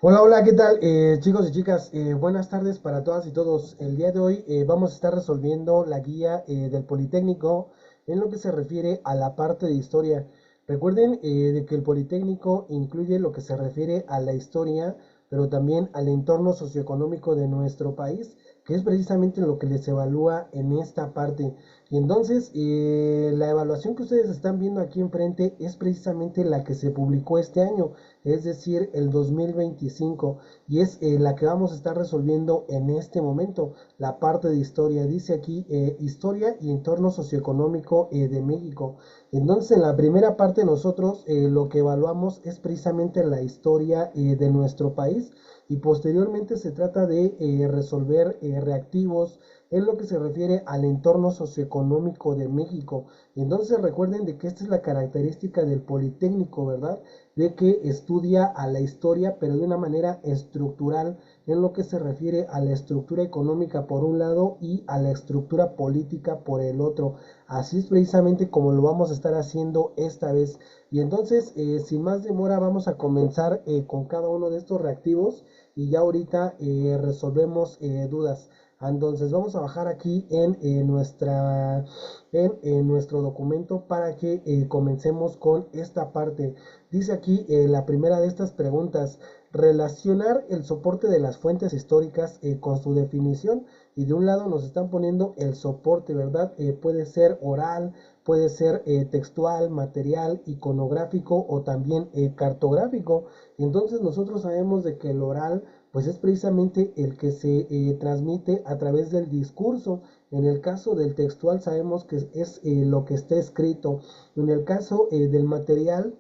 Hola, hola, ¿qué tal? Chicos y chicas, buenas tardes para todas y todos. El día de hoy vamos a estar resolviendo la guía del Politécnico en lo que se refiere a la parte de historia. Recuerden de que el Politécnico incluye lo que se refiere a la historia, pero también al entorno socioeconómico de nuestro país, que es precisamente lo que les evalúa en esta parte. Y entonces, la evaluación que ustedes están viendo aquí enfrente es precisamente la que se publicó este año, es decir, el 2025, y es la que vamos a estar resolviendo en este momento, la parte de historia. Dice aquí, historia y entorno socioeconómico de México. Entonces, en la primera parte nosotros lo que evaluamos es precisamente la historia de nuestro país, y posteriormente se trata de resolver reactivos en lo que se refiere al entorno socioeconómico de México. Entonces recuerden de que esta es la característica del Politécnico, ¿verdad? De que estudia a la historia, pero de una manera estructural, en lo que se refiere a la estructura económica por un lado y a la estructura política por el otro. Así es precisamente como lo vamos a estar haciendo esta vez. Y entonces, sin más demora, vamos a comenzar con cada uno de estos reactivos, y ya ahorita resolvemos dudas. Entonces vamos a bajar aquí en nuestro documento para que comencemos con esta parte. Dice aquí la primera de estas preguntas: relacionar el soporte de las fuentes históricas con su definición. Y de un lado nos están poniendo el soporte, ¿verdad? Puede ser oral, puede ser textual, material, iconográfico o también cartográfico. Entonces nosotros sabemos de que el oral pues es precisamente el que se transmite a través del discurso. En el caso del textual sabemos que es lo que está escrito. En el caso del material,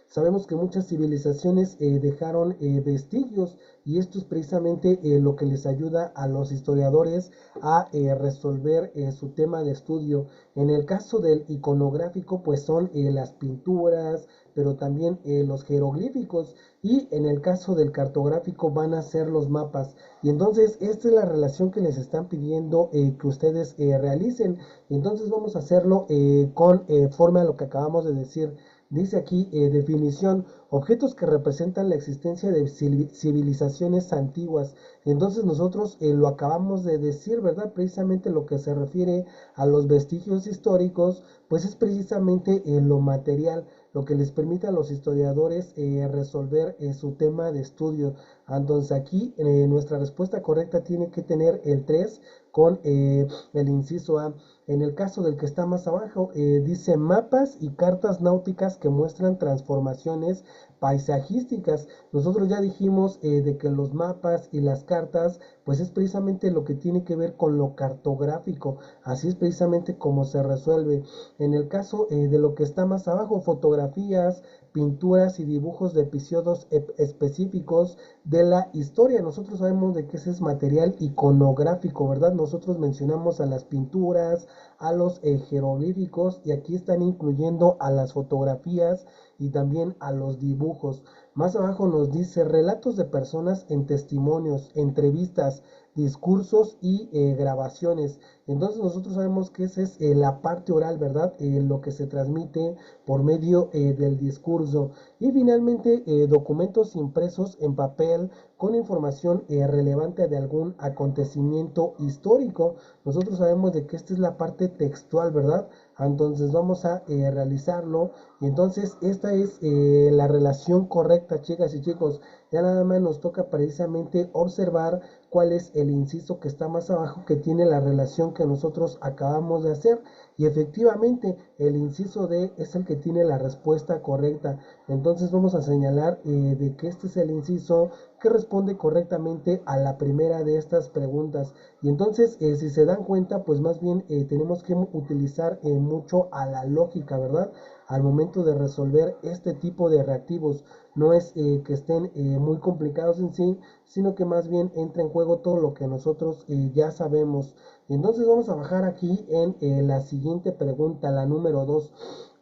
sabemos que muchas civilizaciones dejaron vestigios, y esto es precisamente lo que les ayuda a los historiadores a resolver su tema de estudio. En el caso del iconográfico, pues son las pinturas, pero también los jeroglíficos, y en el caso del cartográfico van a ser los mapas. Y entonces esta es la relación que les están pidiendo que ustedes realicen. Y entonces vamos a hacerlo con forma a lo que acabamos de decir. Dice aquí, definición: objetos que representan la existencia de civilizaciones antiguas. Entonces nosotros lo acabamos de decir, ¿verdad? Precisamente lo que se refiere a los vestigios históricos, pues es precisamente lo material, lo que les permite a los historiadores resolver su tema de estudio. Entonces aquí nuestra respuesta correcta tiene que tener el 3 con el inciso A. En el caso del que está más abajo, dice mapas y cartas náuticas que muestran transformaciones paisajísticas. Nosotros ya dijimos de que los mapas y las cartas, pues es precisamente lo que tiene que ver con lo cartográfico. Así es precisamente como se resuelve. En el caso de lo que está más abajo, fotografías, pinturas y dibujos de episodios específicos de la historia. Nosotros sabemos de que ese es material iconográfico, ¿verdad? Nosotros mencionamos a las pinturas, a los jeroglíficos, y aquí están incluyendo a las fotografías y también a los dibujos. Más abajo nos dice relatos de personas en testimonios, entrevistas, discursos y grabaciones. Entonces nosotros sabemos que esa es la parte oral, ¿verdad? Lo que se transmite por medio del discurso. Y finalmente, documentos impresos en papel con información relevante de algún acontecimiento histórico. Nosotros sabemos de que esta es la parte textual, ¿verdad? Entonces vamos a realizarlo. Y entonces esta es la relación correcta, chicas y chicos. Ya nada más nos toca precisamente observar cuál es el inciso que está más abajo, que tiene la relación que nosotros acabamos de hacer. Y efectivamente el inciso D es el que tiene la respuesta correcta. Entonces vamos a señalar de que este es el inciso que responde correctamente a la primera de estas preguntas. Y entonces, si se dan cuenta, pues más bien tenemos que utilizar mucho a la lógica, ¿verdad? Al momento de resolver este tipo de reactivos. No es que estén muy complicados en sí, sino que más bien entra en juego todo lo que nosotros ya sabemos. Y entonces vamos a bajar aquí en la siguiente pregunta, la número 2.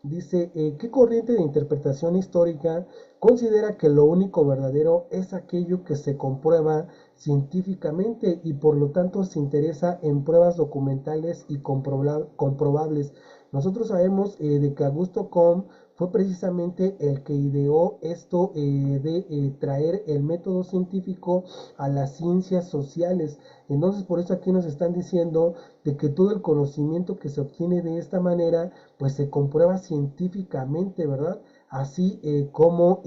Dice, ¿qué corriente de interpretación histórica considera que lo único verdadero es aquello que se comprueba científicamente y por lo tanto se interesa en pruebas documentales y comprobables? Nosotros sabemos de que Augusto Comte fue precisamente el que ideó esto de traer el método científico a las ciencias sociales. Entonces, por eso aquí nos están diciendo de que todo el conocimiento que se obtiene de esta manera, pues se comprueba científicamente, ¿verdad? Así como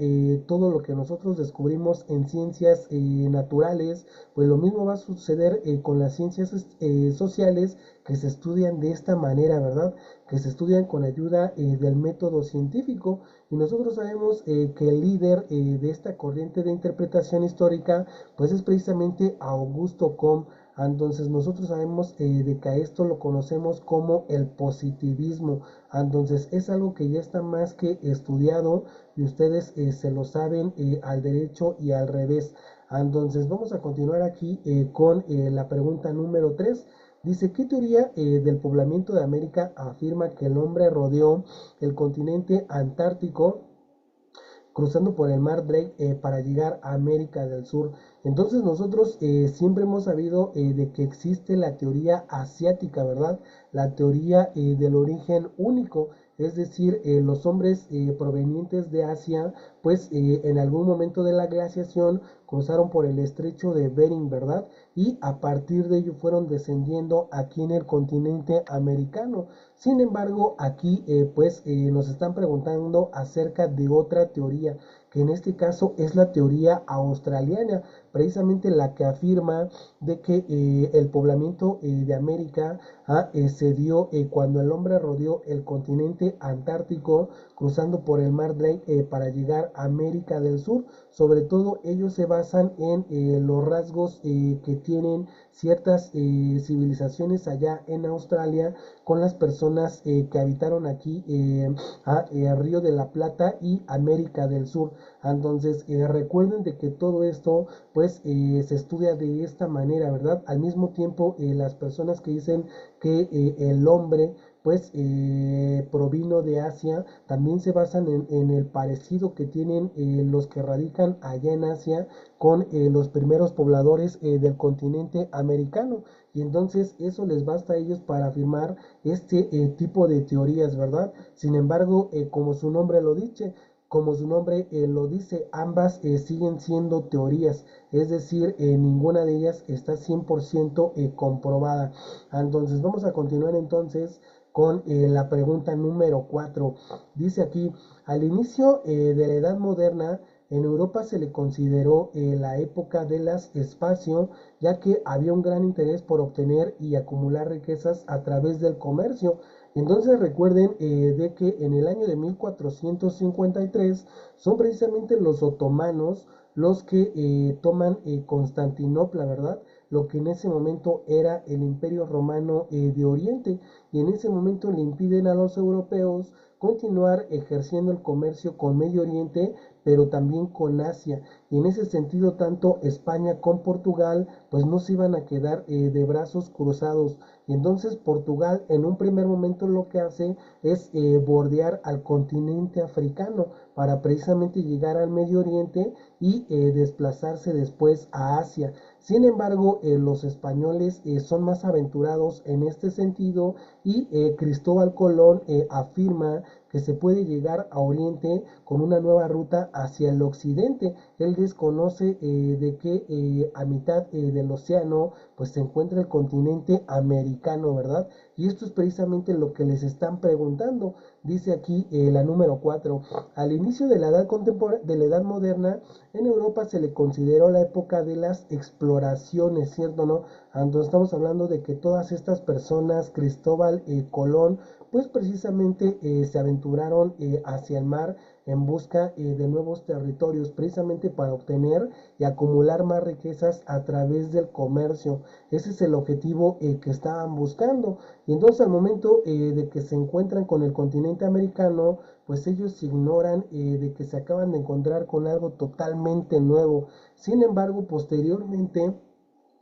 todo lo que nosotros descubrimos en ciencias naturales, pues lo mismo va a suceder con las ciencias sociales que se estudian de esta manera, ¿verdad? Que se estudian con ayuda del método científico. Y nosotros sabemos que el líder de esta corriente de interpretación histórica, pues es precisamente Augusto Comte. Entonces nosotros sabemos de que a esto lo conocemos como el positivismo. Entonces es algo que ya está más que estudiado y ustedes se lo saben al derecho y al revés. Entonces vamos a continuar aquí con la pregunta número 3. Dice, ¿qué teoría del poblamiento de América afirma que el hombre rodeó el continente antártico cruzando por el mar Drake para llegar a América del Sur? Entonces nosotros siempre hemos sabido de que existe la teoría asiática, ¿verdad? La teoría del origen único, es decir, los hombres provenientes de Asia, pues en algún momento de la glaciación cruzaron por el estrecho de Bering, ¿verdad? Y a partir de ello fueron descendiendo aquí en el continente americano. Sin embargo, aquí pues nos están preguntando acerca de otra teoría, que en este caso es la teoría australiana, precisamente la que afirma de que el poblamiento de América se dio cuando el hombre rodeó el continente antártico cruzando por el mar Drake para llegar a América del Sur. Sobre todo ellos se basan en los rasgos que tienen ciertas civilizaciones allá en Australia con las personas que habitaron aquí Río de la Plata y América del Sur. Entonces recuerden de que todo esto pues se estudia de esta manera, ¿verdad? Al mismo tiempo las personas que dicen que el hombre pues provino de Asia, también se basan en el parecido que tienen los que radican allá en Asia con los primeros pobladores del continente americano. Y entonces eso les basta a ellos para afirmar este tipo de teorías, ¿verdad? Sin embargo, como su nombre lo dice, ambas siguen siendo teorías, es decir, ninguna de ellas está 100% comprobada. Entonces vamos a continuar entonces con la pregunta número 4. Dice aquí, al inicio de la Edad Moderna, en Europa se le consideró la época de las espacio, ya que había un gran interés por obtener y acumular riquezas a través del comercio. Entonces recuerden de que en el año de 1453 son precisamente los otomanos los que toman Constantinopla, ¿verdad? Lo que en ese momento era el Imperio Romano de Oriente, y en ese momento le impiden a los europeos continuar ejerciendo el comercio con Medio Oriente, pero también con Asia. Y en ese sentido, tanto España como Portugal, pues no se iban a quedar de brazos cruzados. Y entonces Portugal en un primer momento lo que hace es bordear al continente africano para precisamente llegar al Medio Oriente y desplazarse después a Asia. Sin embargo, los españoles son más aventurados en este sentido y Cristóbal Colón afirma que se puede llegar a Oriente con una nueva ruta hacia el occidente. Él desconoce de que a mitad del océano pues se encuentra el continente americano, ¿verdad? Y esto es precisamente lo que les están preguntando. Dice aquí la número 4. Al inicio de la edad de la edad moderna, en Europa se le consideró la época de las exploraciones, ¿cierto? ¿No? Entonces estamos hablando de que todas estas personas, Cristóbal Colón, pues precisamente se aventuraron hacia el mar en busca de nuevos territorios, precisamente para obtener y acumular más riquezas a través del comercio. Ese es el objetivo que estaban buscando. Y entonces al momento de que se encuentran con el continente americano, pues ellos ignoran de que se acaban de encontrar con algo totalmente nuevo. Sin embargo, posteriormente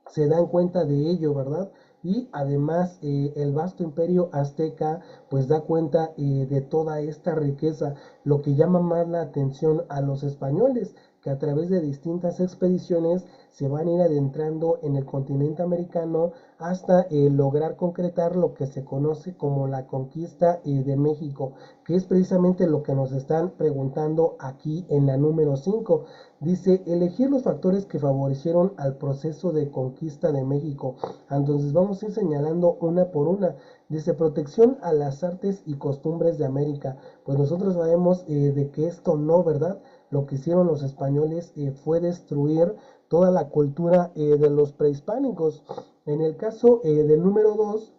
se dan cuenta de ello, ¿verdad? Y además el vasto imperio azteca pues da cuenta de toda esta riqueza, lo que llama más la atención a los españoles, que a través de distintas expediciones se van a ir adentrando en el continente americano hasta lograr concretar lo que se conoce como la conquista de México, que es precisamente lo que nos están preguntando aquí en la número 5. Dice, elegir los factores que favorecieron al proceso de conquista de México. Entonces vamos a ir señalando una por una. Dice, protección a las artes y costumbres de América. Pues nosotros sabemos de que esto no, ¿verdad? Lo que hicieron los españoles fue destruir toda la cultura de los prehispánicos. En el caso del número 2,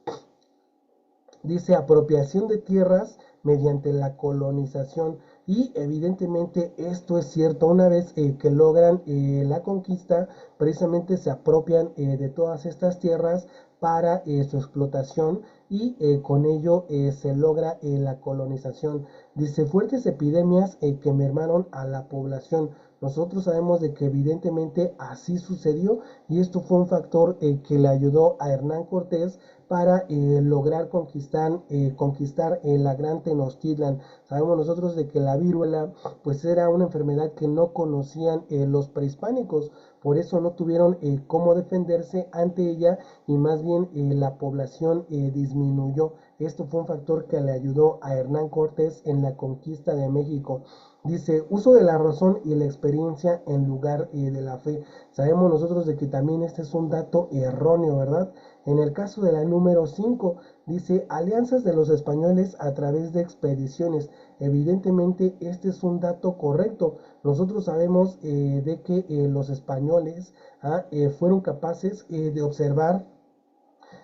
dice apropiación de tierras mediante la colonización. Y evidentemente esto es cierto, una vez que logran la conquista, precisamente se apropian de todas estas tierras para su explotación y con ello se logra la colonización. Dice fuertes epidemias que mermaron a la población. Nosotros sabemos de que evidentemente así sucedió y esto fue un factor que le ayudó a Hernán Cortés para lograr conquistar la gran Tenochtitlan. Sabemos nosotros de que la viruela pues era una enfermedad que no conocían los prehispánicos, por eso no tuvieron cómo defenderse ante ella y más bien la población disminuyó. Esto fue un factor que le ayudó a Hernán Cortés en la conquista de México. Dice, uso de la razón y la experiencia en lugar de la fe. Sabemos nosotros de que también este es un dato erróneo, ¿verdad? En el caso de la número 5, dice, alianzas de los españoles a través de expediciones. Evidentemente este es un dato correcto. Nosotros sabemos de que los españoles fueron capaces de observar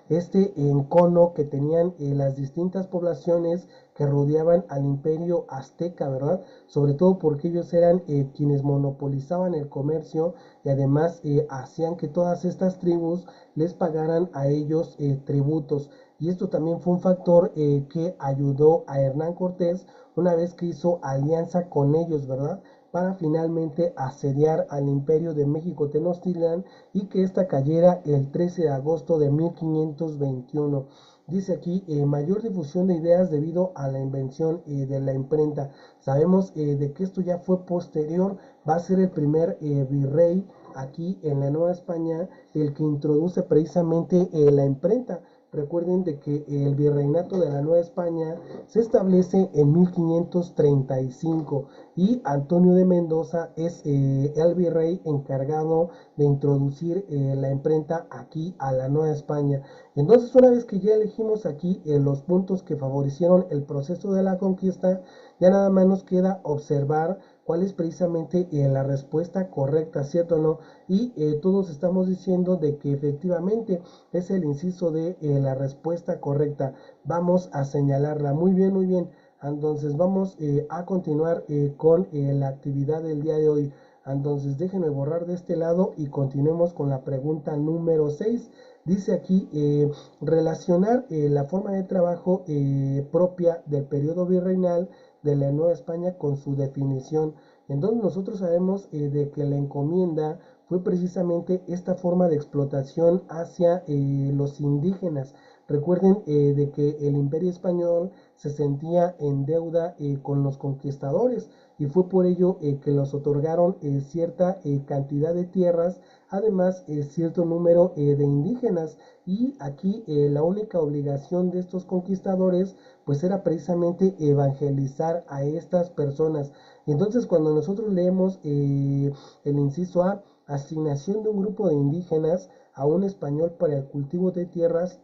este encono que tenían las distintas poblaciones que rodeaban al imperio azteca, ¿verdad? Sobre todo porque ellos eran quienes monopolizaban el comercio y además hacían que todas estas tribus les pagaran a ellos tributos. Y esto también fue un factor que ayudó a Hernán Cortés una vez que hizo alianza con ellos, ¿verdad? Para finalmente asediar al imperio de México Tenochtitlan y que ésta cayera el 13 de agosto de 1521. Dice aquí, mayor difusión de ideas debido a la invención de la imprenta. Sabemos de que esto ya fue posterior, va a ser el primer virrey aquí en la Nueva España el que introduce precisamente la imprenta. Recuerden de que el virreinato de la Nueva España se establece en 1535 y Antonio de Mendoza es el virrey encargado de introducir la imprenta aquí a la Nueva España. Entonces, una vez que ya elegimos aquí los puntos que favorecieron el proceso de la conquista, ya nada más nos queda observar cuál es precisamente la respuesta correcta, ¿cierto o no? Y todos estamos diciendo de que efectivamente es el inciso de la respuesta correcta. Vamos a señalarla. Muy bien, muy bien. Entonces vamos a continuar con la actividad del día de hoy. Entonces déjenme borrar de este lado y continuemos con la pregunta número 6. Dice aquí, relacionar la forma de trabajo propia del periodo virreinal de la Nueva España con su definición. Entonces nosotros sabemos de que la encomienda fue precisamente esta forma de explotación hacia los indígenas. Recuerden de que el imperio español se sentía en deuda con los conquistadores y fue por ello que los otorgaron cierta cantidad de tierras, además cierto número de indígenas, y aquí la única obligación de estos conquistadores pues era precisamente evangelizar a estas personas. Y entonces cuando nosotros leemos el inciso A, asignación de un grupo de indígenas a un español para el cultivo de tierras,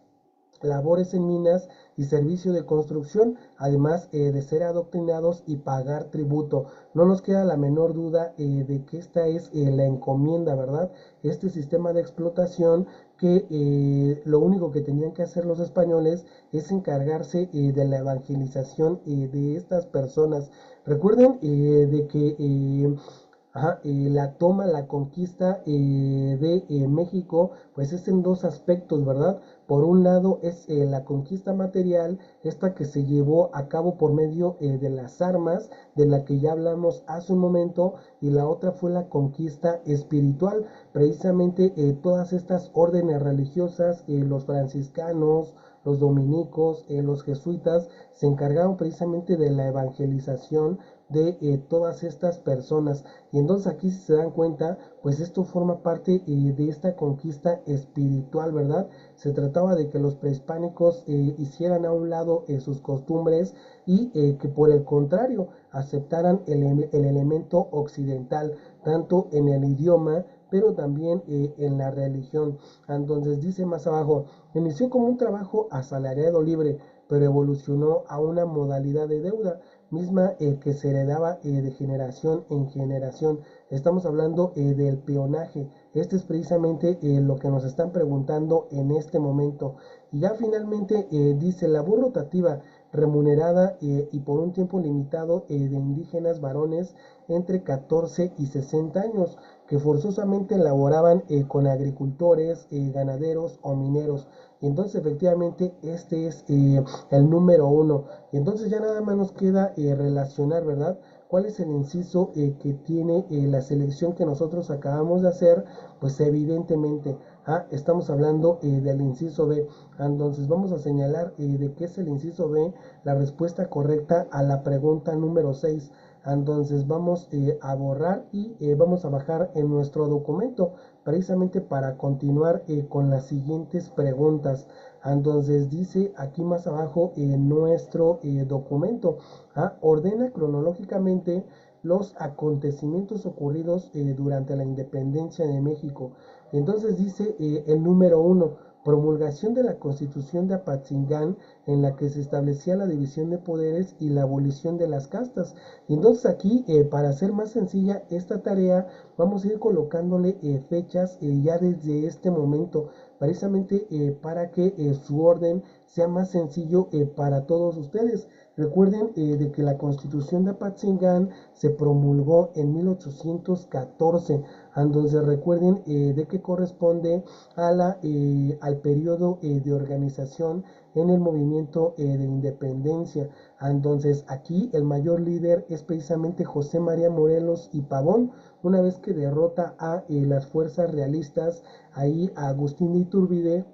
labores en minas y servicio de construcción, además de ser adoctrinados y pagar tributo. No nos queda la menor duda de que esta es la encomienda, ¿verdad? Este sistema de explotación que lo único que tenían que hacer los españoles es encargarse de la evangelización de estas personas. Recuerden de que la toma, la conquista de México, pues es en dos aspectos, ¿verdad? Por un lado es la conquista material, esta que se llevó a cabo por medio de las armas, de la que ya hablamos hace un momento, y la otra fue la conquista espiritual, precisamente todas estas órdenes religiosas, los franciscanos, los dominicos, los jesuitas se encargaron precisamente de la evangelización de todas estas personas. Y entonces aquí, si se dan cuenta, pues esto forma parte de esta conquista espiritual, ¿verdad? Se trataba de que los prehispánicos hicieran a un lado sus costumbres y que por el contrario aceptaran el elemento occidental, tanto en el idioma, pero también en la religión. Entonces dice más abajo, inició como un trabajo asalariado libre, pero evolucionó a una modalidad de deuda misma que se heredaba de generación en generación. Estamos hablando del peonaje. Este es precisamente lo que nos están preguntando en este momento. Y ya finalmente dice labor rotativa remunerada y por un tiempo limitado de indígenas varones entre 14 y 60 años que forzosamente laboraban con agricultores, ganaderos o mineros. Y entonces efectivamente este es el número uno. Y entonces ya nada más nos queda relacionar, ¿verdad? ¿Cuál es el inciso que tiene la selección que nosotros acabamos de hacer? Pues evidentemente estamos hablando del inciso B. Entonces vamos a señalar de qué es el inciso B, la respuesta correcta a la pregunta número 6. Entonces vamos a borrar y vamos a bajar en nuestro documento precisamente para continuar con las siguientes preguntas. Entonces dice aquí más abajo en nuestro documento, ordena cronológicamente los acontecimientos ocurridos durante la independencia de México. Entonces dice el número 1, promulgación de la Constitución de Apatzingán, en la que se establecía la división de poderes y la abolición de las castas. Y entonces aquí, para hacer más sencilla esta tarea, vamos a ir colocándole fechas ya desde este momento, precisamente para que su orden sea más sencillo para todos ustedes. Recuerden de que la Constitución de Apatzingán se promulgó en 1814. Entonces recuerden de que corresponde al periodo de organización en el movimiento de independencia. Entonces aquí el mayor líder es precisamente José María Morelos y Pavón, una vez que derrota a las fuerzas realistas, ahí a Agustín de Iturbide.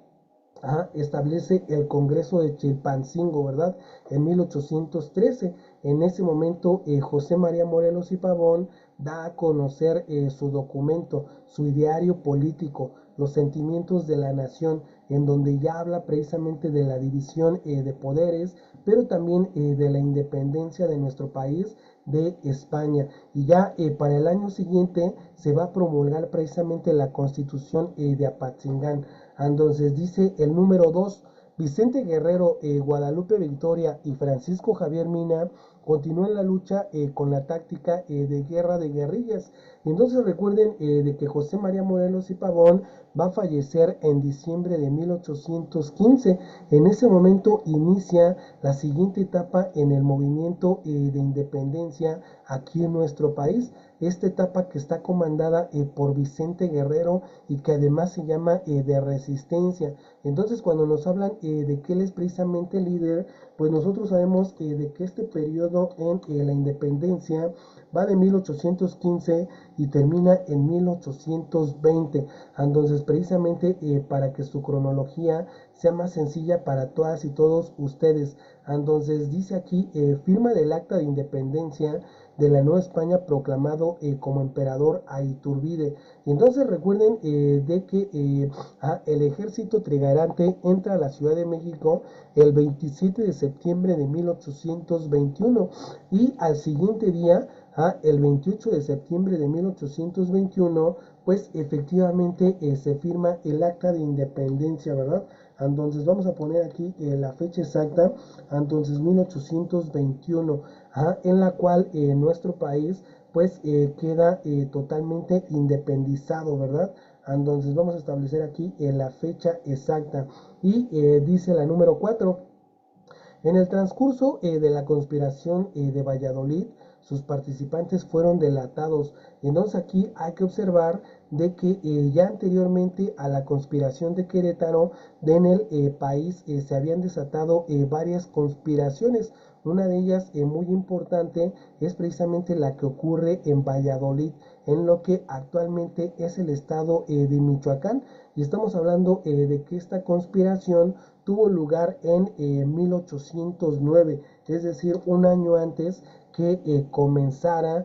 Establece el Congreso de Chilpancingo, ¿verdad? En 1813. En ese momento, José María Morelos y Pavón da a conocer su documento, su ideario político, los sentimientos de la nación, en donde ya habla precisamente de la división de poderes, pero también de la independencia de nuestro país de España. Y ya para el año siguiente se va a promulgar precisamente la Constitución de Apatzingán. Entonces dice el número 2, Vicente Guerrero, Guadalupe Victoria y Francisco Javier Mina continúan la lucha con la táctica de guerra de guerrillas. Entonces recuerden de que José María Morelos y Pavón va a fallecer en diciembre de 1815. En ese momento inicia la siguiente etapa en el movimiento de independencia aquí en nuestro país. Esta etapa que está comandada por Vicente Guerrero y que además se llama de resistencia. Entonces cuando nos hablan de que él es precisamente líder, pues nosotros sabemos de que este periodo en la independencia va de 1815 y termina en 1820. Entonces precisamente para que su cronología sea más sencilla para todas y todos ustedes. Entonces dice aquí, firma del acta de independencia de la Nueva España proclamado como emperador a Iturbide. Y entonces recuerden de que el ejército trigarante entra a la Ciudad de México el 27 de septiembre de 1821 y al siguiente día, el 28 de septiembre de 1821, pues efectivamente se firma el acta de independencia, ¿verdad? Entonces vamos a poner aquí la fecha exacta, entonces 1821, en la cual nuestro país pues queda totalmente independizado, ¿verdad? Entonces vamos a establecer aquí la fecha exacta y dice la número 4. En el transcurso de la conspiración de Valladolid, sus participantes fueron delatados. Entonces aquí hay que observar de que ya anteriormente a la conspiración de Querétaro, en el país se habían desatado varias conspiraciones. Una de ellas muy importante es precisamente la que ocurre en Valladolid, en lo que actualmente es el estado de Michoacán. Y estamos hablando de que esta conspiración tuvo lugar en 1809, es decir, un año antes que comenzara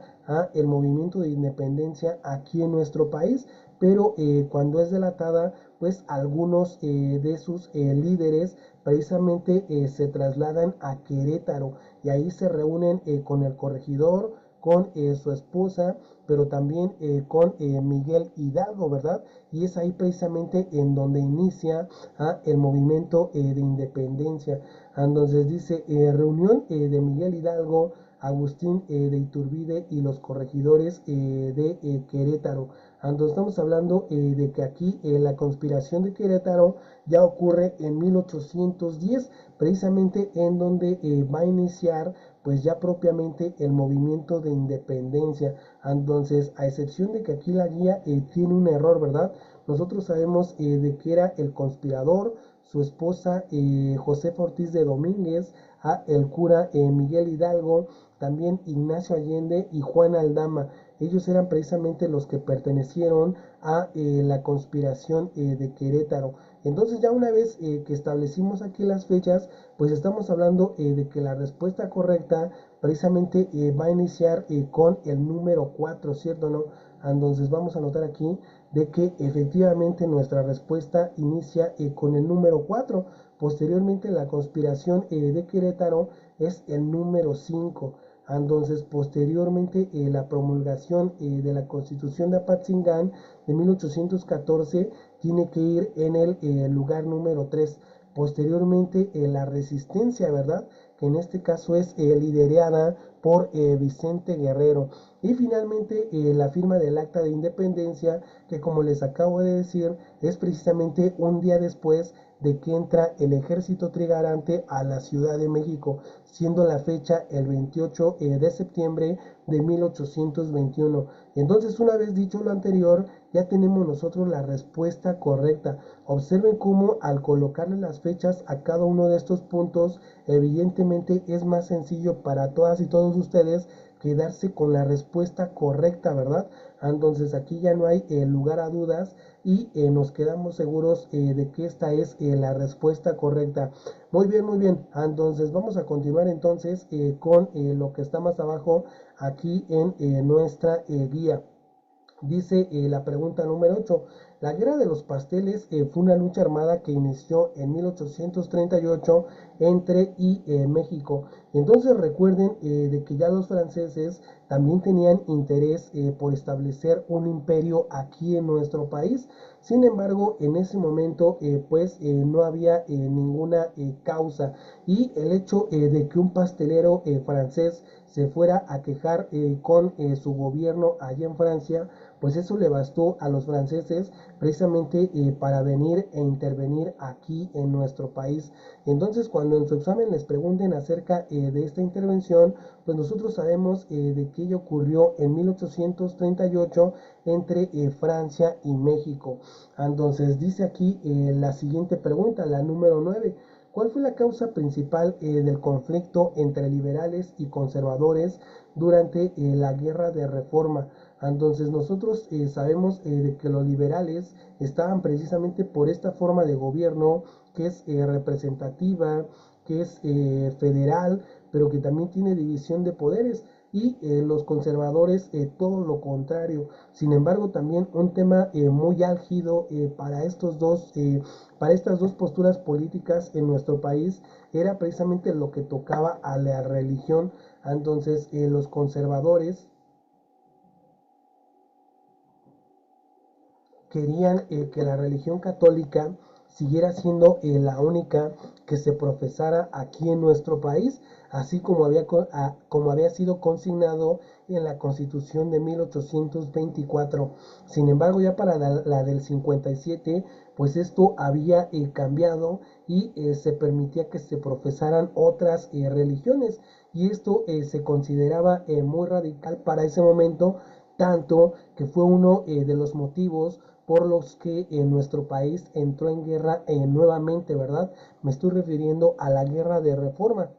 el movimiento de independencia aquí en nuestro país, pero cuando es delatada, pues algunos de sus líderes precisamente se trasladan a Querétaro y ahí se reúnen con el corregidor, con su esposa, pero también con Miguel Hidalgo, ¿verdad? Y es ahí precisamente en donde inicia el movimiento de independencia. Entonces dice, reunión de Miguel Hidalgo, Agustín de Iturbide y los corregidores de Querétaro. Entonces estamos hablando de que aquí la conspiración de Querétaro ya ocurre en 1810, precisamente en donde va a iniciar pues ya propiamente el movimiento de independencia. Entonces, a excepción de que aquí la guía tiene un error, ¿verdad? Nosotros sabemos de que era el conspirador, su esposa Josefa Ortiz de Domínguez, el cura Miguel Hidalgo, también Ignacio Allende y Juan Aldama. Ellos eran precisamente los que pertenecieron a la conspiración de Querétaro. Entonces ya una vez que establecimos aquí las fechas, pues estamos hablando de que la respuesta correcta precisamente va a iniciar con el número 4, ¿cierto o no? Entonces vamos a anotar aquí de que efectivamente nuestra respuesta inicia con el número 4. Posteriormente la conspiración de Querétaro es el número 5. Entonces, posteriormente, la promulgación de la Constitución de Apatzingán de 1814 tiene que ir en el lugar número 3. Posteriormente, la resistencia, ¿verdad? Que en este caso es liderada por Vicente Guerrero. Y finalmente, la firma del Acta de Independencia, que como les acabo de decir, es precisamente un día después de que entra el ejército trigarante a la Ciudad de México, siendo la fecha el 28 de septiembre de 1821. Entonces, una vez dicho lo anterior, ya tenemos nosotros la respuesta correcta. Observen cómo al colocarle las fechas a cada uno de estos puntos, evidentemente es más sencillo para todas y todos ustedes quedarse con la respuesta correcta, ¿verdad? Entonces aquí ya no hay lugar a dudas y nos quedamos seguros de que esta es la respuesta correcta. Muy bien, muy bien. Entonces vamos a continuar entonces con lo que está más abajo aquí en nuestra guía. Dice la pregunta número 8. La Guerra de los Pasteles fue una lucha armada que inició en 1838 entre México. Entonces recuerden de que ya los franceses también tenían interés por establecer un imperio aquí en nuestro país. Sin embargo, en ese momento pues no había ninguna causa y el hecho de que un pastelero francés se fuera a quejar con su gobierno allá en Francia, pues eso le bastó a los franceses precisamente para venir e intervenir aquí en nuestro país. Entonces, cuando en su examen les pregunten acerca de esta intervención, pues nosotros sabemos de que ello ocurrió en 1838 entre Francia y México. Entonces, dice aquí la siguiente pregunta, la número 9. ¿Cuál fue la causa principal del conflicto entre liberales y conservadores durante la Guerra de Reforma? Entonces nosotros sabemos de que los liberales estaban precisamente por esta forma de gobierno que es representativa, que es federal, pero que también tiene división de poderes y los conservadores todo lo contrario. Sin embargo, también un tema muy álgido para estas dos posturas políticas en nuestro país era precisamente lo que tocaba a la religión. Entonces, los conservadores querían que la religión católica siguiera siendo la única que se profesara aquí en nuestro país, así como había sido consignado en la Constitución de 1824. Sin embargo, ya para la del 57, pues esto había cambiado y se permitía que se profesaran otras religiones y esto se consideraba muy radical para ese momento, tanto que fue uno de los motivos por los que nuestro país entró en guerra nuevamente, ¿verdad? Me estoy refiriendo a la guerra de reforma.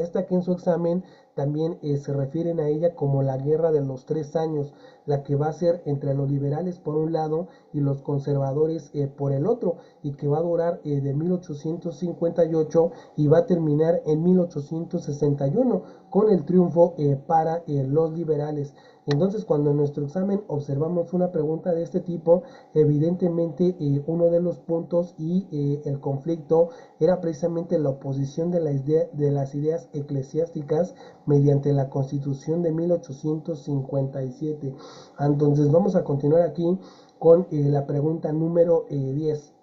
Esta que en su examen también se refieren a ella como la guerra de los 3 años, la que va a ser entre los liberales por un lado y los conservadores por el otro, y que va a durar de 1858 y va a terminar en 1861 con el triunfo para los liberales. Entonces, cuando en nuestro examen observamos una pregunta de este tipo, evidentemente uno de los puntos y el conflicto era precisamente la oposición de las ideas eclesiásticas mediante la Constitución de 1857. Entonces, vamos a continuar aquí con la pregunta número 10.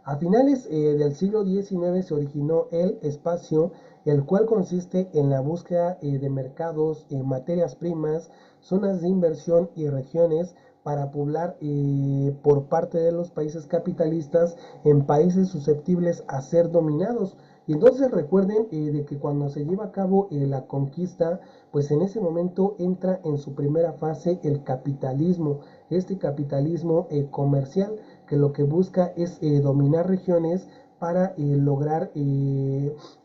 A finales del siglo XIX se originó el espacio, el cual consiste en la búsqueda de mercados, materias primas, zonas de inversión y regiones para poblar por parte de los países capitalistas en países susceptibles a ser dominados. Y entonces recuerden de que cuando se lleva a cabo la conquista, pues en ese momento entra en su primera fase el capitalismo, este capitalismo comercial, que lo que busca es dominar regiones para lograr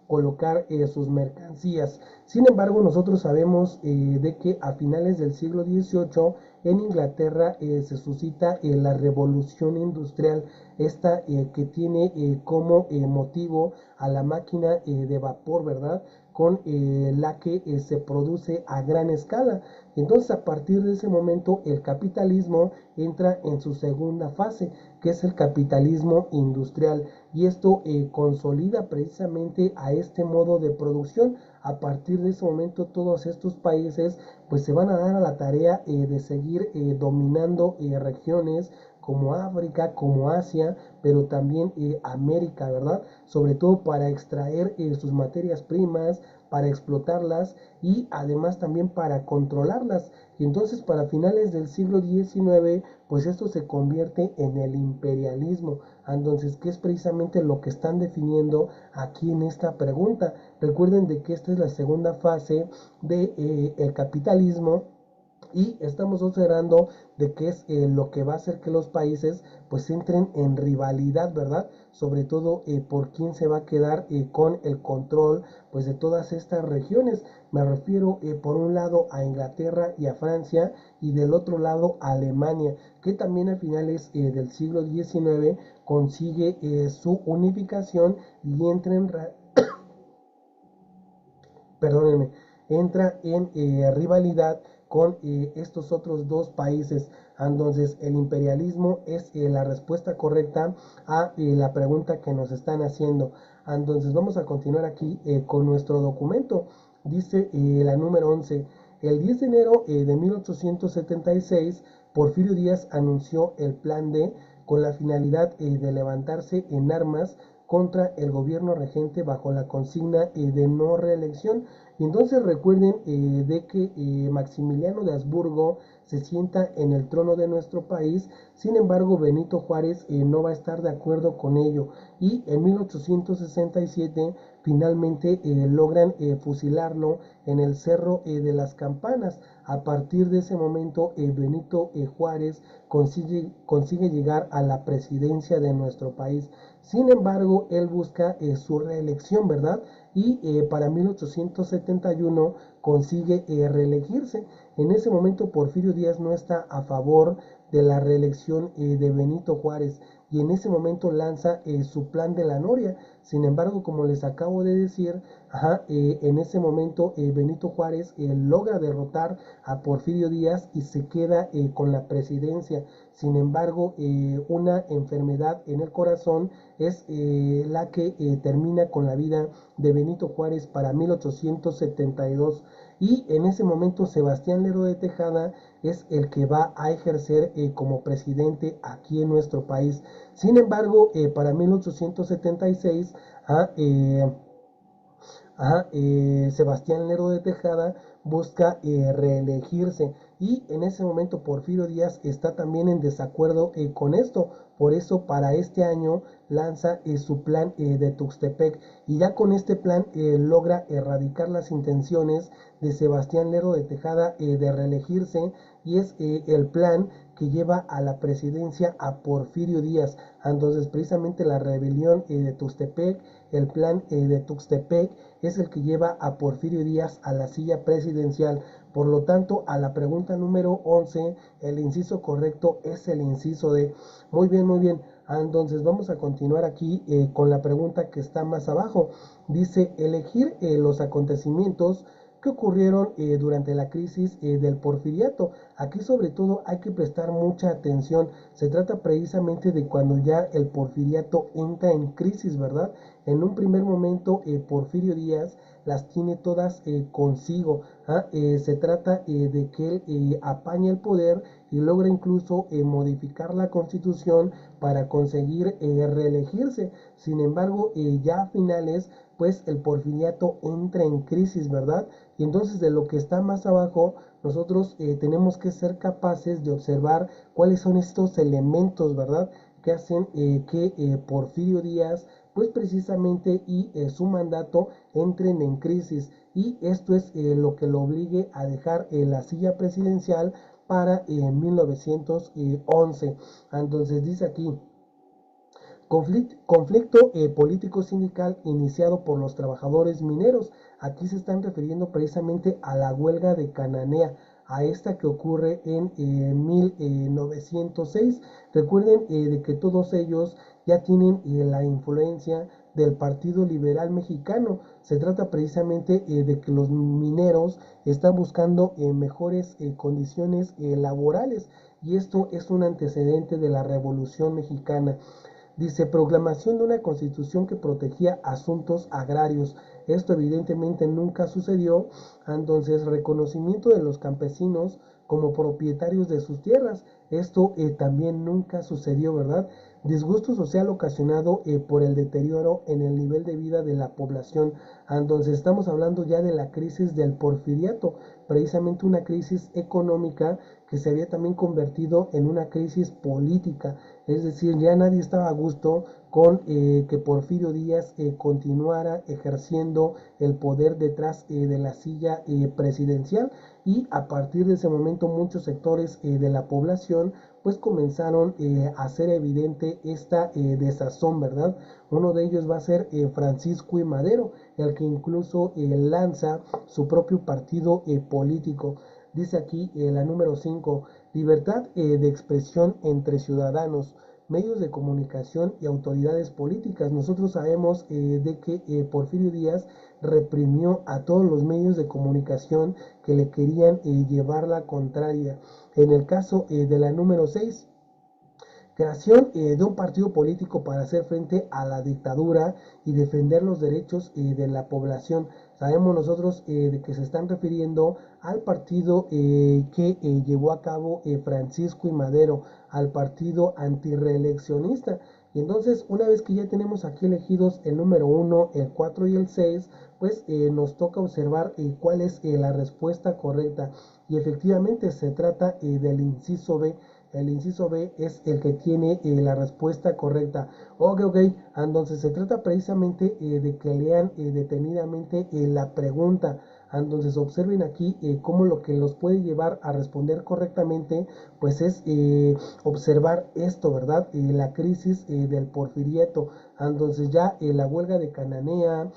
colocar sus mercancías. Sin embargo, nosotros sabemos de que a finales del siglo XVIII en Inglaterra se suscita la revolución industrial, esta que tiene como motivo a la máquina de vapor, ¿verdad? Con la que se produce a gran escala. Entonces, a partir de ese momento, el capitalismo entra en su segunda fase, que es el capitalismo industrial, y esto consolida precisamente a este modo de producción. A partir de ese momento, todos estos países pues se van a dar a la tarea de seguir dominando regiones como África, como Asia, pero también América, ¿verdad? Sobre todo para extraer sus materias primas, para explotarlas y además también para controlarlas. Y entonces para finales del siglo XIX, pues esto se convierte en el imperialismo. Entonces, ¿qué es precisamente lo que están definiendo aquí en esta pregunta? Recuerden de que esta es la segunda fase de el capitalismo, y estamos observando de que es lo que va a hacer que los países pues entren en rivalidad, ¿verdad? Sobre todo por quién se va a quedar con el control pues de todas estas regiones. Me refiero por un lado a Inglaterra y a Francia, y del otro lado a Alemania, que también a finales del siglo XIX consigue su unificación y entra en perdónenme, entra en rivalidad con estos otros dos países. Entonces, el imperialismo es la respuesta correcta a la pregunta que nos están haciendo. Entonces, vamos a continuar aquí con nuestro documento. Dice la número 11. El 10 de enero de 1876, Porfirio Díaz anunció el Plan D con la finalidad de levantarse en armas contra el gobierno regente bajo la consigna de no reelección. Y entonces recuerden de que Maximiliano de Habsburgo se sienta en el trono de nuestro país. Sin embargo, Benito Juárez no va a estar de acuerdo con ello, y en 1867 finalmente logran fusilarlo en el Cerro de las Campanas. A partir de ese momento, Benito Juárez consigue llegar a la presidencia de nuestro país. Sin embargo, él busca su reelección, ¿verdad? Y para 1871 consigue reelegirse. En ese momento, Porfirio Díaz no está a favor de la reelección de Benito Juárez, y en ese momento lanza su plan de la Noria. Sin embargo, como les acabo de decir, en ese momento Benito Juárez logra derrotar a Porfirio Díaz y se queda con la presidencia. Sin embargo, una enfermedad en el corazón es la que termina con la vida de Benito Juárez para 1872. Y en ese momento Sebastián Lerdo de Tejada es el que va a ejercer como presidente aquí en nuestro país. Sin embargo, para 1876, Sebastián Lerdo de Tejada busca reelegirse, y en ese momento Porfirio Díaz está también en desacuerdo con esto. Por eso para este año lanza su plan de Tuxtepec, y ya con este plan logra erradicar las intenciones de Sebastián Lerdo de Tejada de reelegirse, y es el plan que lleva a la presidencia a Porfirio Díaz. Entonces, precisamente la rebelión de Tuxtepec, el plan de Tuxtepec, es el que lleva a Porfirio Díaz a la silla presidencial. Por lo tanto, a la pregunta número 11, el inciso correcto es el inciso D. Muy bien, muy bien. Entonces vamos a continuar aquí con la pregunta que está más abajo. Dice, elegir los acontecimientos que ocurrieron durante la crisis del porfiriato. Aquí sobre todo hay que prestar mucha atención. Se trata precisamente de cuando ya el porfiriato entra en crisis, ¿verdad? En un primer momento Porfirio Díaz las tiene todas consigo. Se trata de que él apaña el poder y logra incluso modificar la constitución para conseguir reelegirse. Sin embargo, ya a finales, pues el porfiriato entra en crisis, ¿verdad? Y entonces de lo que está más abajo, nosotros tenemos que ser capaces de observar cuáles son estos elementos, ¿verdad? Que hacen que Porfirio Díaz, pues precisamente y su mandato entren en crisis. Y esto es lo que lo obligue a dejar la silla presidencial para 1911. Entonces dice aquí, conflicto político sindical iniciado por los trabajadores mineros. Aquí se están refiriendo precisamente a la huelga de Cananea, a esta que ocurre en 1906. Recuerden de que todos ellos ya tienen la influencia del Partido Liberal Mexicano. Se trata precisamente de que los mineros están buscando mejores condiciones laborales, y esto es un antecedente de la Revolución Mexicana. Dice, proclamación de una constitución que protegía asuntos agrarios. Esto evidentemente nunca sucedió. Entonces, reconocimiento de los campesinos como propietarios de sus tierras. Esto también nunca sucedió, ¿verdad? Disgusto social ocasionado por el deterioro en el nivel de vida de la población. Entonces, estamos hablando ya de la crisis del porfiriato, precisamente una crisis económica que se había también convertido en una crisis política. Es decir, ya nadie estaba a gusto con que Porfirio Díaz continuara ejerciendo el poder detrás de la silla presidencial, y a partir de ese momento muchos sectores de la población pues comenzaron a hacer evidente esta desazón, ¿verdad? Uno de ellos va a ser Francisco I. Madero, el que incluso lanza su propio partido político. Dice aquí la número 5, libertad de expresión entre ciudadanos, medios de comunicación y autoridades políticas. Nosotros sabemos de que Porfirio Díaz reprimió a todos los medios de comunicación que le querían llevar la contraria. En el caso de la número 6, creación de un partido político para hacer frente a la dictadura y defender los derechos de la población. Sabemos nosotros de que se están refiriendo al partido que llevó a cabo Francisco I. Madero, al partido antireeleccionista. Y entonces, una vez que ya tenemos aquí elegidos el número 1, el 4 y el 6, pues nos toca observar cuál es la respuesta correcta. Y efectivamente se trata del inciso B. El inciso B es el que tiene la respuesta correcta. Ok. Entonces se trata precisamente de que lean detenidamente la pregunta. Entonces observen aquí cómo lo que los puede llevar a responder correctamente, pues es observar esto, ¿verdad? La crisis del porfiriato. Entonces ya la huelga de Cananea,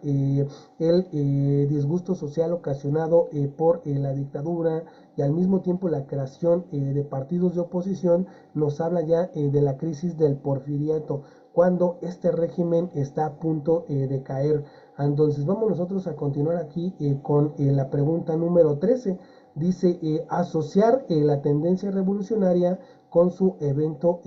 el disgusto social ocasionado por la dictadura, y al mismo tiempo la creación de partidos de oposición, nos habla ya de la crisis del porfiriato, cuando este régimen está a punto de caer. Entonces vamos nosotros a continuar aquí con la pregunta número 13. Dice, asociar la tendencia revolucionaria con su evento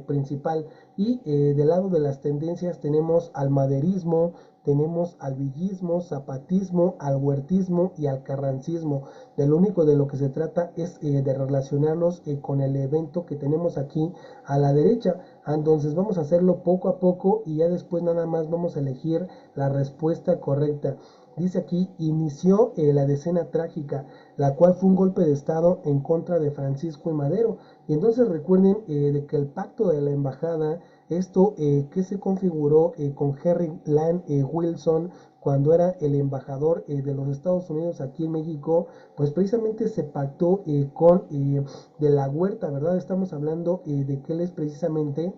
principal. Y del lado de las tendencias tenemos al maderismo, tenemos al villismo, zapatismo, al huertismo y al carrancismo. De lo único de lo que se trata es de relacionarlos con el evento que tenemos aquí a la derecha. Entonces vamos a hacerlo poco a poco y ya después nada más vamos a elegir la respuesta correcta. Dice aquí, inició la decena trágica, la cual fue un golpe de estado en contra de Francisco I. Madero. Y entonces recuerden de que el pacto de la embajada, esto que se configuró con Henry Land Wilson cuando era el embajador de los Estados Unidos aquí en México, pues precisamente se pactó con de la Huerta, ¿verdad? Estamos hablando de que él es precisamente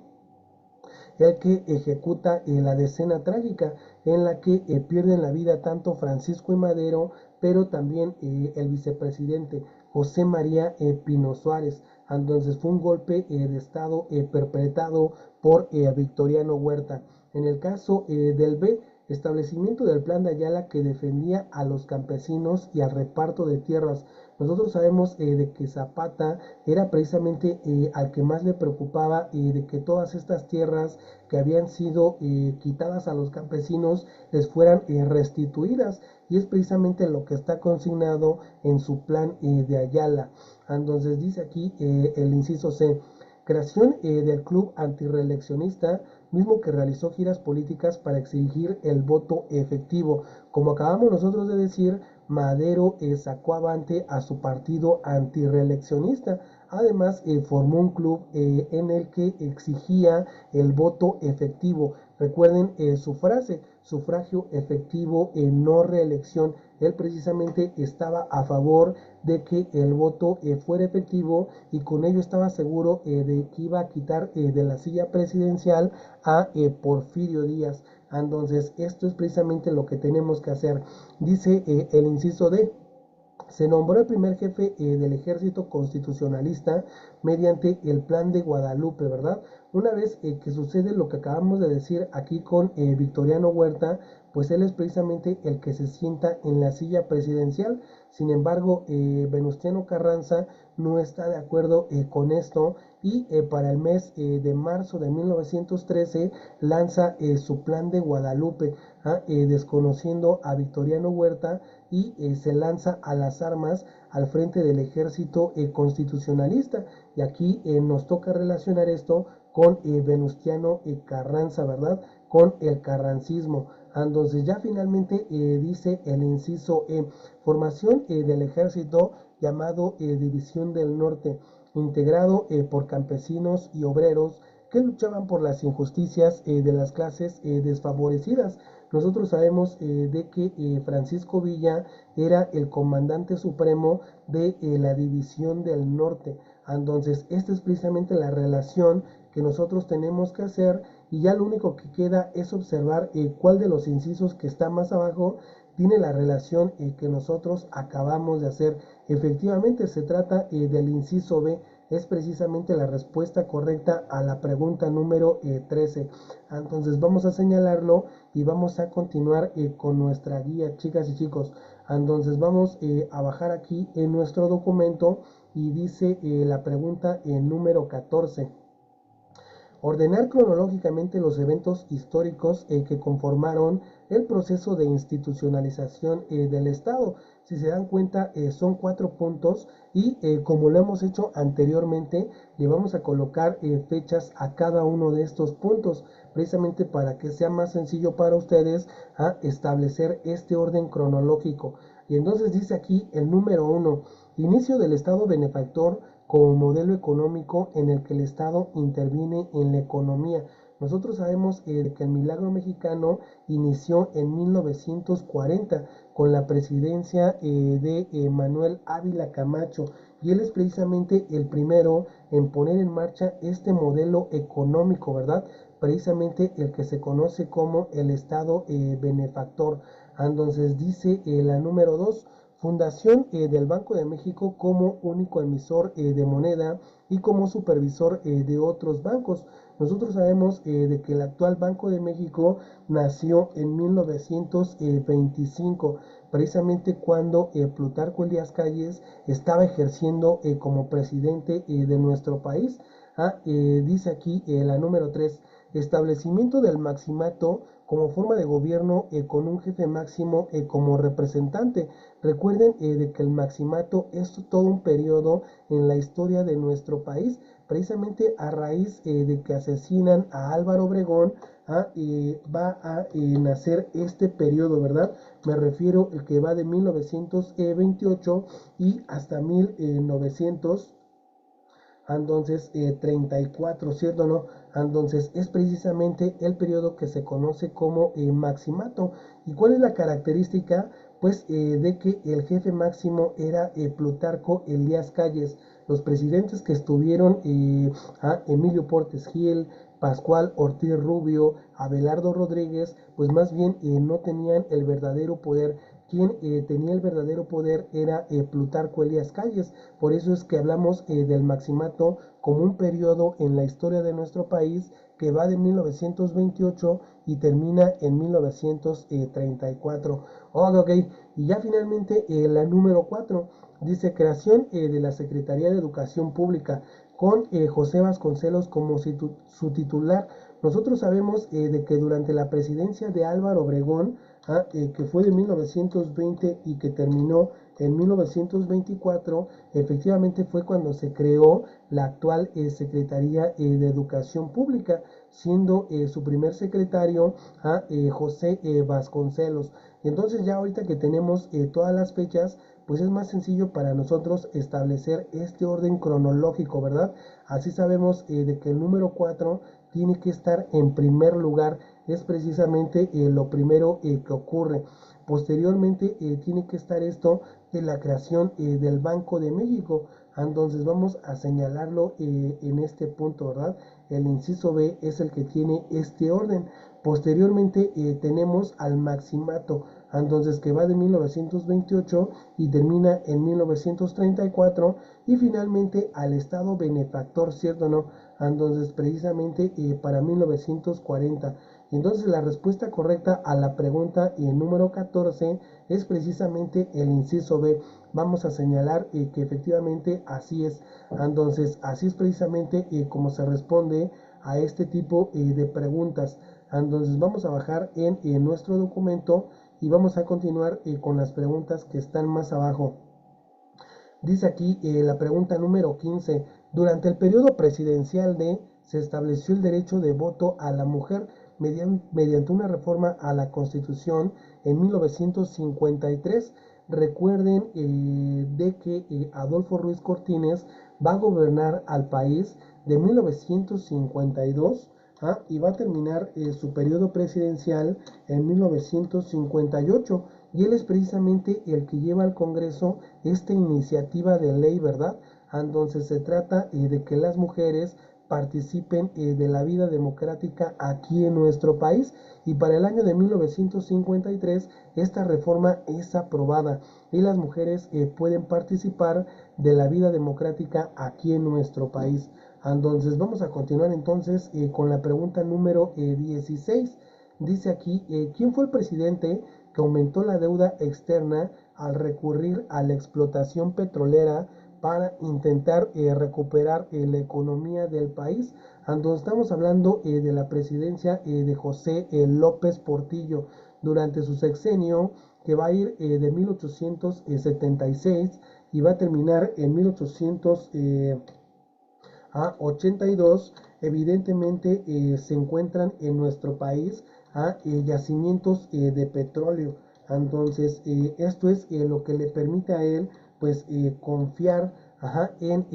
el que ejecuta la decena trágica. en la que pierden la vida tanto Francisco I. Madero, pero también el vicepresidente José María Pino Suárez. Entonces fue un golpe de Estado perpetrado por Victoriano Huerta. En el caso del B, establecimiento del Plan de Ayala que defendía a los campesinos y al reparto de tierras. Nosotros sabemos de que Zapata era precisamente al que más le preocupaba de que todas estas tierras que habían sido quitadas a los campesinos les fueran restituidas, y es precisamente lo que está consignado en su plan de Ayala. Entonces dice aquí el inciso C, creación del club antireeleccionista, mismo que realizó giras políticas para exigir el voto efectivo. Como acabamos nosotros de decir, Madero sacó avante a su partido antireeleccionista. Además, formó un club en el que exigía el voto efectivo. Recuerden su frase, sufragio efectivo en no reelección. Él precisamente estaba a favor de que el voto fuera efectivo, y con ello estaba seguro de que iba a quitar de la silla presidencial a Porfirio Díaz. Entonces, esto es precisamente lo que tenemos que hacer. Dice el inciso D, se nombró el primer jefe del ejército constitucionalista mediante el Plan de Guadalupe, ¿verdad? Una vez que sucede lo que acabamos de decir aquí con Victoriano Huerta, pues él es precisamente el que se sienta en la silla presidencial. Sin embargo, Venustiano Carranza no está de acuerdo con esto, y para el mes de marzo de 1913 lanza su Plan de Guadalupe, desconociendo a Victoriano Huerta, y se lanza a las armas al frente del ejército constitucionalista. Y aquí nos toca relacionar esto con Venustiano Carranza, ¿verdad? Con el carrancismo. Entonces ya finalmente dice el inciso E, formación del ejército llamado División del Norte, integrado por campesinos y obreros que luchaban por las injusticias de las clases desfavorecidas. Nosotros sabemos de que Francisco Villa era el comandante supremo de la División del Norte. Entonces, esta es precisamente la relación que nosotros tenemos que hacer, y ya lo único que queda es observar cuál de los incisos que está más abajo tiene la relación que nosotros acabamos de hacer. Efectivamente, se trata del inciso B, es precisamente la respuesta correcta a la pregunta número 13. Entonces vamos a señalarlo y vamos a continuar con nuestra guía, chicas y chicos. Entonces vamos a bajar aquí en nuestro documento, y dice la pregunta número 14. Ordenar cronológicamente los eventos históricos que conformaron el proceso de institucionalización del Estado. Si se dan cuenta, son 4 puntos, y como lo hemos hecho anteriormente, le vamos a colocar fechas a cada uno de estos puntos, precisamente para que sea más sencillo para ustedes a establecer este orden cronológico. Y entonces dice aquí el número 1, inicio del Estado benefactor como modelo económico en el que el Estado interviene en la economía. Nosotros sabemos que el milagro mexicano inició en 1940 con la presidencia de Manuel Ávila Camacho, y él es precisamente el primero en poner en marcha este modelo económico, ¿verdad? Precisamente el que se conoce como el Estado benefactor. Entonces dice la número 2, fundación del Banco de México como único emisor de moneda y como supervisor de otros bancos. Nosotros sabemos de que el actual Banco de México nació en 1925, precisamente cuando Plutarco Elías Calles estaba ejerciendo como presidente de nuestro país. Dice aquí la número 3, establecimiento del maximato como forma de gobierno con un jefe máximo como representante. Recuerden de que el maximato es todo un periodo en la historia de nuestro país, precisamente a raíz de que asesinan a Álvaro Obregón, va a nacer este periodo, ¿verdad? Me refiero el que va de 1928 y hasta 1900. Entonces 34, ¿cierto o no? Entonces es precisamente el periodo que se conoce como maximato. ¿Y cuál es la característica? Pues de que el jefe máximo era Plutarco Elías Calles. Los presidentes que estuvieron, Emilio Portes Gil, Pascual Ortiz Rubio, Abelardo Rodríguez, pues más bien no tenían el verdadero poder. Quien tenía el verdadero poder era Plutarco Elías Calles. Por eso es que hablamos del maximato como un periodo en la historia de nuestro país que va de 1928 y termina en 1934. Ok, ok. Y ya finalmente la número 4 dice creación de la Secretaría de Educación Pública con José Vasconcelos como su titular. Nosotros sabemos de que durante la presidencia de Álvaro Obregón, que fue de 1920 y que terminó en 1924, efectivamente fue cuando se creó la actual Secretaría de Educación Pública, siendo su primer secretario José Vasconcelos. Y entonces ya ahorita que tenemos todas las fechas, pues es más sencillo para nosotros establecer este orden cronológico, ¿verdad? Así sabemos de que el número 4 tiene que estar en primer lugar, es precisamente lo primero que ocurre. Posteriormente tiene que estar esto de la creación del Banco de México. Entonces vamos a señalarlo en este punto, ¿verdad? El inciso B es el que tiene este orden. Posteriormente tenemos al maximato, entonces que va de 1928 y termina en 1934 y finalmente al Estado benefactor, ¿cierto o no? Entonces precisamente para 1940. Entonces la respuesta correcta a la pregunta número 14 es precisamente el inciso B. Vamos a señalar que efectivamente así es. Entonces así es precisamente como se responde a este tipo de preguntas. Entonces vamos a bajar en nuestro documento y vamos a continuar con las preguntas que están más abajo. Dice aquí la pregunta número 15. Durante el periodo presidencial se estableció el derecho de voto a la mujer mediante una reforma a la Constitución en 1953. Recuerden de que Adolfo Ruiz Cortines va a gobernar al país de 1952 y va a terminar su periodo presidencial en 1958 y él es precisamente el que lleva al Congreso esta iniciativa de ley, ¿verdad? Entonces se trata de que las mujeres participen de la vida democrática aquí en nuestro país y para el año de 1953 esta reforma es aprobada y las mujeres pueden participar de la vida democrática aquí en nuestro país. Entonces vamos a continuar entonces con la pregunta número 16. Dice aquí, ¿quién fue el presidente que aumentó la deuda externa al recurrir a la explotación petrolera para intentar recuperar la economía del país? Entonces estamos hablando de la presidencia de José López Portillo durante su sexenio que va a ir de 1876 y va a terminar en 1882. Evidentemente se encuentran en nuestro país yacimientos de petróleo. Entonces esto es lo que le permite a él pues confiar en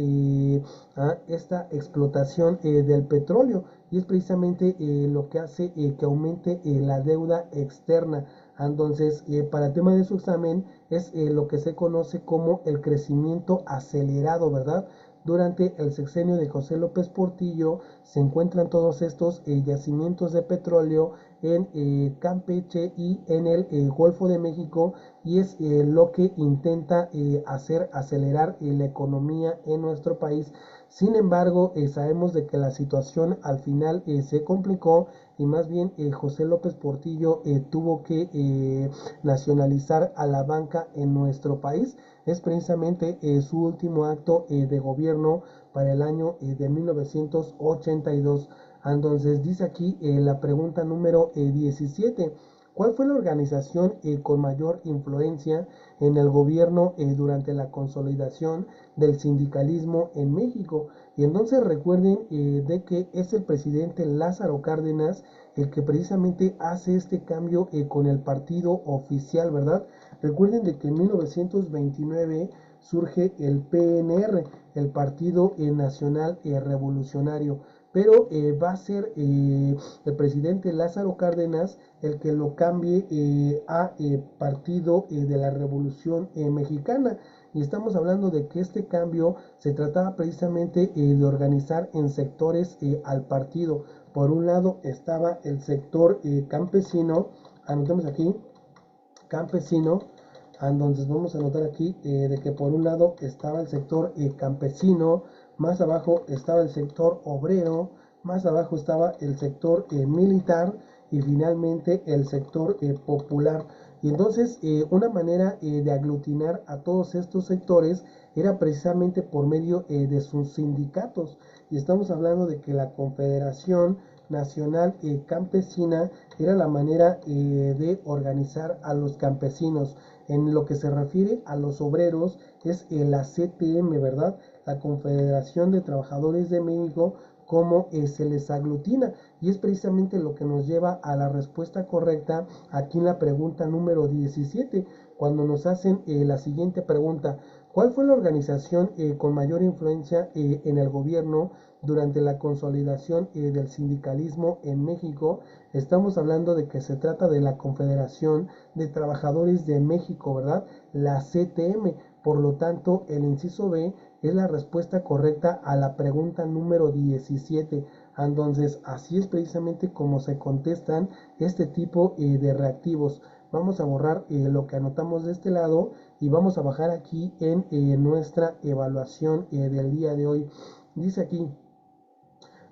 esta explotación del petróleo y es precisamente lo que hace que aumente la deuda externa. Entonces para el tema de su examen es lo que se conoce como el crecimiento acelerado, ¿verdad? Durante el sexenio de José López Portillo se encuentran todos estos yacimientos de petróleo en Campeche y en el Golfo de México y es lo que intenta hacer acelerar la economía en nuestro país. Sin embargo, sabemos de que la situación al final se complicó y más bien José López Portillo tuvo que nacionalizar a la banca en nuestro país. Es precisamente su último acto de gobierno para el año de 1982. Entonces dice aquí la pregunta número 17. ¿Cuál fue la organización con mayor influencia en el gobierno durante la consolidación del sindicalismo en México? Y entonces recuerden de que es el presidente Lázaro Cárdenas el que precisamente hace este cambio con el partido oficial, ¿verdad? Recuerden de que en 1929 surge el PNR, el Partido Nacional Revolucionario, pero va a ser el presidente Lázaro Cárdenas el que lo cambie a Partido de la Revolución Mexicana. Y estamos hablando de que este cambio se trataba precisamente de organizar en sectores al partido por un lado estaba el sector campesino, anotemos aquí, campesino. Entonces vamos a anotar aquí de que por un lado estaba el sector campesino, más abajo estaba el sector obrero, más abajo estaba el sector militar y finalmente el sector popular. Y entonces una manera de aglutinar a todos estos sectores era precisamente por medio de sus sindicatos. Y estamos hablando de que la Confederación Nacional Campesina era la manera de organizar a los campesinos. En lo que se refiere a los obreros es la CTM, ¿verdad? La Confederación de Trabajadores de México, cómo se les aglutina. Y es precisamente lo que nos lleva a la respuesta correcta aquí en la pregunta número 17, cuando nos hacen la siguiente pregunta. ¿Cuál fue la organización con mayor influencia en el gobierno durante la consolidación del sindicalismo en México? Estamos hablando de que se trata de la Confederación de Trabajadores de México, ¿verdad? La CTM. Por lo tanto, el inciso B es la respuesta correcta a la pregunta número 17. Entonces, así es precisamente como se contestan este tipo de reactivos. Vamos a borrar lo que anotamos de este lado y vamos a bajar aquí en nuestra evaluación del día de hoy. Dice aquí,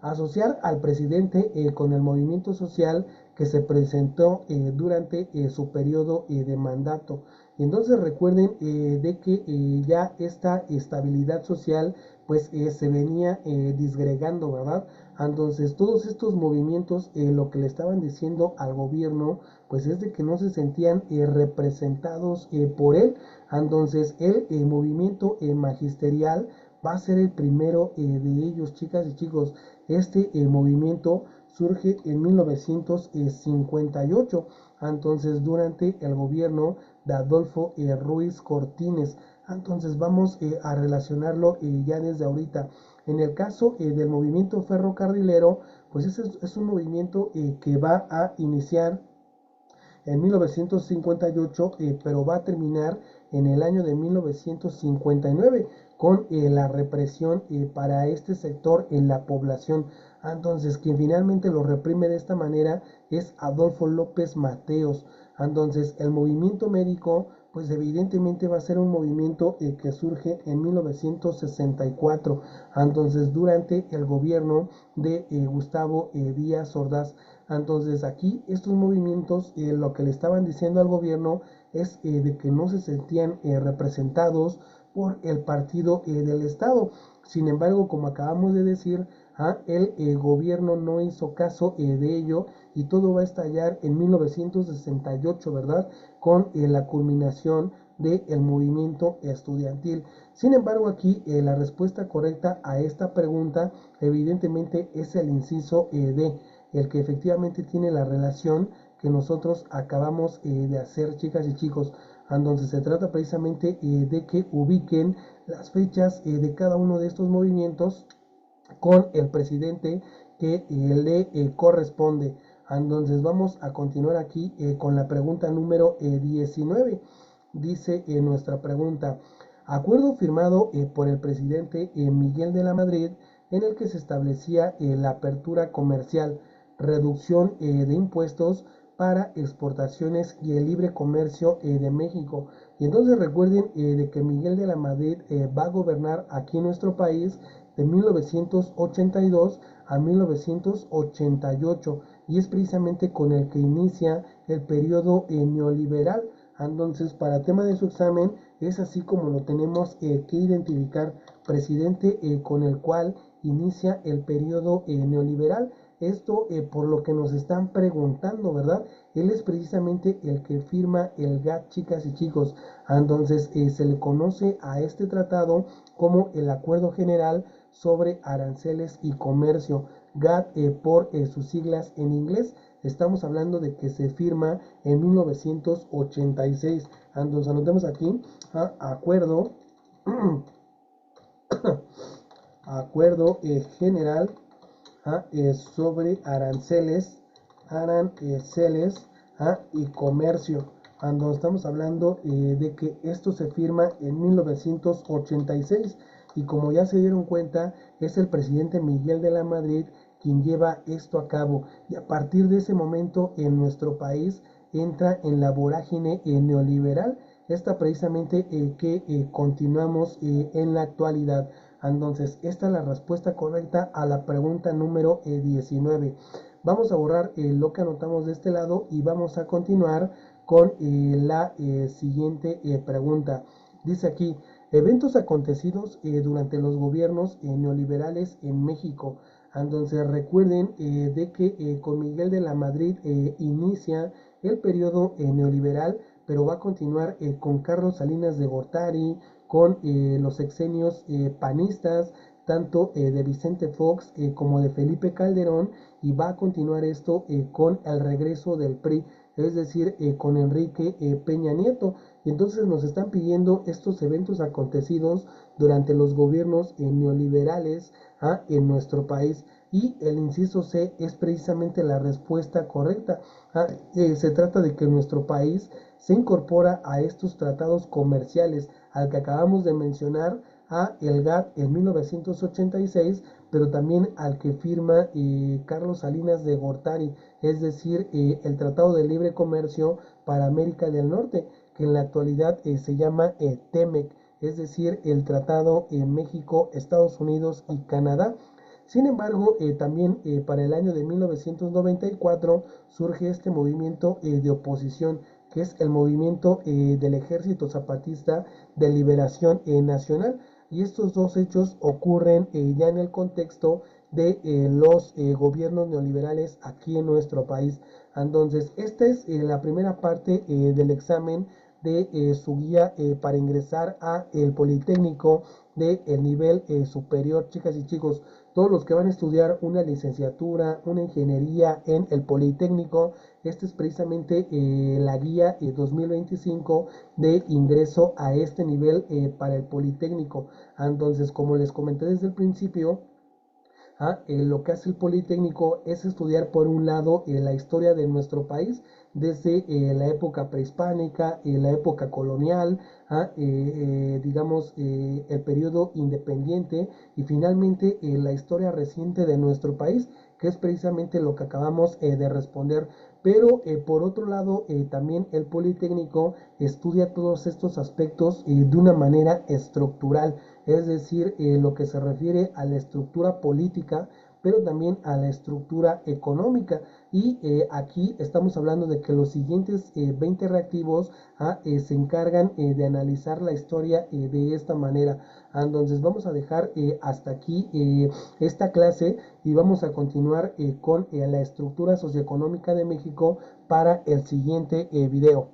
asociar al presidente con el movimiento social que se presentó durante su periodo de mandato. Entonces recuerden de que ya esta estabilidad social pues se venía disgregando, ¿verdad? Entonces todos estos movimientos lo que le estaban diciendo al gobierno pues es de que no se sentían representados por él. Entonces el movimiento magisterial va a ser el primero de ellos, chicas y chicos. Este movimiento surge en 1958, entonces durante el gobierno de Adolfo Ruiz Cortines. Entonces vamos a relacionarlo ya desde ahorita. En el caso del movimiento ferrocarrilero, pues ese es un movimiento que va a iniciar en 1958, pero va a terminar en el año de 1959 con la represión para este sector en la población. Entonces, quien finalmente lo reprime de esta manera es Adolfo López Mateos. Entonces, el movimiento médico, pues evidentemente va a ser un movimiento que surge en 1964. Entonces, durante el gobierno de Gustavo Díaz Ordaz. Entonces aquí estos movimientos lo que le estaban diciendo al gobierno es de que no se sentían representados por el partido del Estado. Sin embargo, como acabamos de decir, el gobierno no hizo caso de ello y todo va a estallar en 1968, ¿verdad? Con la culminación del movimiento estudiantil. Sin embargo, aquí la respuesta correcta a esta pregunta evidentemente es el inciso D, el que efectivamente tiene la relación que nosotros acabamos de hacer, chicas y chicos. Entonces se trata precisamente de que ubiquen las fechas de cada uno de estos movimientos con el presidente que le corresponde. Entonces vamos a continuar aquí con la pregunta número 19. Dice nuestra pregunta, acuerdo firmado por el presidente Miguel de la Madrid en el que se establecía la apertura comercial, reducción de impuestos para exportaciones y el libre comercio de México. Y entonces recuerden de que Miguel de la Madrid va a gobernar aquí en nuestro país de 1982 a 1988 y es precisamente con el que inicia el periodo neoliberal. Entonces, para tema de su examen, es así como lo tenemos que identificar, presidente con el cual inicia el periodo neoliberal. Esto por lo que nos están preguntando, ¿verdad? Él es precisamente el que firma el GATT, chicas y chicos. Entonces, se le conoce a este tratado como el Acuerdo General sobre Aranceles y Comercio, GATT por sus siglas en inglés. Estamos hablando de que se firma en 1986. Entonces anotemos aquí acuerdo acuerdo general sobre aranceles y comercio. Entonces estamos hablando de que esto se firma en 1986 y como ya se dieron cuenta es el presidente Miguel de la Madrid quien lleva esto a cabo, y a partir de ese momento en nuestro país entra en la vorágine neoliberal, esta precisamente que continuamos en la actualidad. Entonces, esta es la respuesta correcta a la pregunta número 19. Vamos a borrar lo que anotamos de este lado y vamos a continuar con la siguiente pregunta. Dice aquí, eventos acontecidos durante los gobiernos neoliberales en México. Entonces recuerden de que con Miguel de la Madrid inicia el periodo neoliberal, pero va a continuar con Carlos Salinas de Gortari, con los sexenios panistas, tanto de Vicente Fox como de Felipe Calderón, y va a continuar esto con el regreso del PRI, es decir, con Enrique Peña Nieto. Y entonces nos están pidiendo estos eventos acontecidos durante los gobiernos neoliberales en nuestro país. Y el inciso C es precisamente la respuesta correcta. Se trata de que nuestro país se incorpora a estos tratados comerciales, al que acabamos de mencionar, a el GATT en 1986, pero también al que firma Carlos Salinas de Gortari, es decir, el Tratado de Libre Comercio para América del Norte, que en la actualidad se llama TEMEC, es decir, el Tratado México, Estados Unidos y Canadá. Sin embargo, también para el año de 1994 surge este movimiento de oposición, que es el movimiento del Ejército Zapatista de Liberación Nacional. Y estos dos hechos ocurren ya en el contexto de los gobiernos neoliberales aquí en nuestro país. Entonces, esta es la primera parte del examen de su guía para ingresar a el Politécnico de el nivel superior. Chicas y chicos, todos los que van a estudiar una licenciatura, una ingeniería en el Politécnico, esta es precisamente la guía 2025 de ingreso a este nivel para el Politécnico. Entonces, como les comenté desde el principio, lo que hace el Politécnico es estudiar por un lado la historia de nuestro país desde la época prehispánica, la época colonial, digamos el periodo independiente y finalmente la historia reciente de nuestro país, que es precisamente lo que acabamos de responder. Pero por otro lado, también el Politécnico estudia todos estos aspectos de una manera estructural, es decir, lo que se refiere a la estructura política, pero también a la estructura económica. Y aquí estamos hablando de que los siguientes 20 reactivos se encargan de analizar la historia de esta manera. Entonces vamos a dejar hasta aquí esta clase y vamos a continuar con la estructura socioeconómica de México para el siguiente video.